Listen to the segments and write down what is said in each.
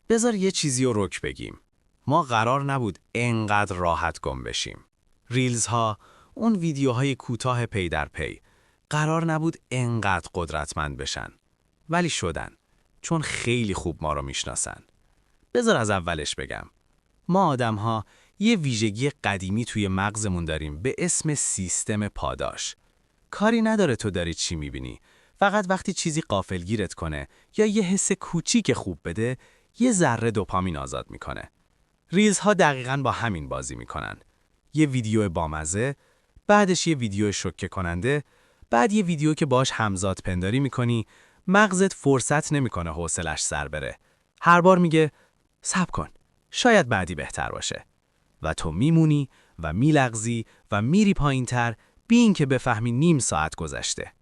بذار یه چیزی رو رک بگیم. ما قرار نبود انقدر راحت گم بشیم. ریلز ها، اون ویدیوهای کوتاه پی در پی، قرار نبود انقدر قدرتمند بشن. ولی شدن. چون خیلی خوب ما رو میشناسن. بذار از اولش بگم. ما آدم ها یه ویژگی قدیمی توی مغزمون داریم به اسم سیستم پاداش. کاری نداره تو داری چی میبینی. فقط وقتی چیزی غافلگیرت کنه یا یه حس کوچیک خوب بده، یه ذره دوپامین آزاد میکنه. ریلز ها دقیقاً با همین بازی میکنن. یه ویدیو بامزه، بعدش یه ویدیو شوکه کننده، بعد یه ویدیو که باش همزاد پنداری میکنی، مغزت فرصت نمیکنه حوصلش سر بره. هر بار میگه صبر کن، شاید بعدی بهتر باشه. و تو میمونی و میلغزی و میری پایین‌تر بی اینکه بفهمی نیم ساعت گذشته.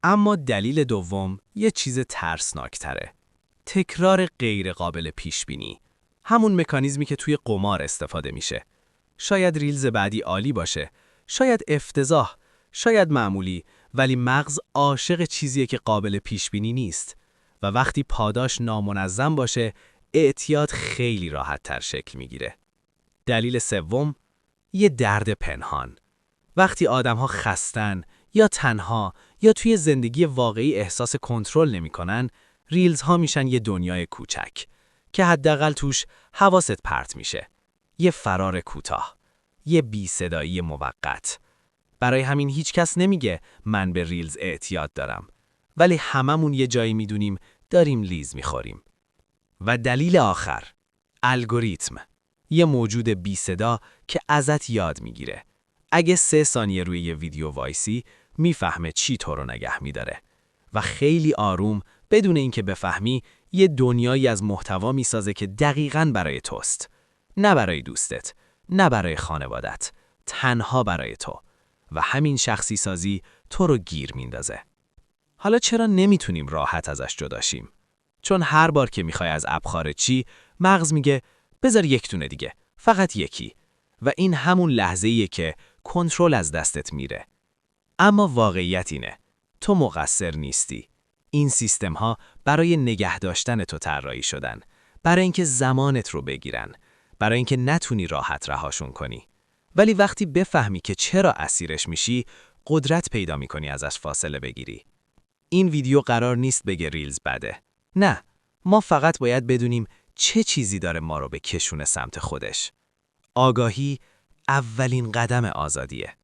اما دلیل دوم یه چیز ترسناکتره. تکرار غیر قابل پیش بینی. همون مکانیزمی که توی قمار استفاده میشه. شاید ریلز بعدی عالی باشه، شاید افتضاح، شاید معمولی، ولی مغز عاشق چیزیه که قابل پیش بینی نیست. و وقتی پاداش نامنظم باشه، اعتیاد خیلی راحت تر شکل میگیره. دلیل سوم، یه درد پنهان. وقتی آدم‌ها خستن یا تنها یا توی زندگی واقعی احساس کنترل نمی‌کنن، ریلز ها میشن یه دنیای کوچک که حداقل توش حواست پرت میشه. یه فرار کوتاه، یه بی صدایی موقت. برای همین هیچ کس نمیگه من به ریلز اعتیاد دارم، ولی هممون یه جایی میدونیم داریم لیز میخوریم. و دلیل آخر، الگوریتم. یه موجود بی صدا که ازت یاد میگیره. اگه 3 ثانیه روی یه ویدیو وایسی، میفهمه چی تو رو نگه میداره. و خیلی آروم، بدون اینکه بفهمی، یه دنیایی از محتوا میسازه که دقیقاً برای توست. نه برای دوستت، نه برای خانوادت، تنها برای تو. و همین شخصی سازی تو رو گیر میندازه. حالا چرا نمیتونیم راحت ازش جدا شیم؟ چون هر بار که میخوای از اپ خارج چی، مغز میگه بذار یک دونه دیگه، فقط یکی. و این همون لحظه‌ایه که کنترل از دستت میره. اما واقعیت اینه، تو مقصر نیستی. این سیستم ها برای نگه داشتن تو طراحی شدن، برای اینکه زمانت رو بگیرن، برای اینکه نتونی راحت رهاشون کنی. ولی وقتی بفهمی که چرا اسیرش میشی، قدرت پیدا میکنی ازش فاصله بگیری. این ویدیو قرار نیست بگه ریلز بده. نه، ما فقط باید بدونیم چه چیزی داره ما رو به کشونه سمت خودش. آگاهی اولین قدم آزادیه.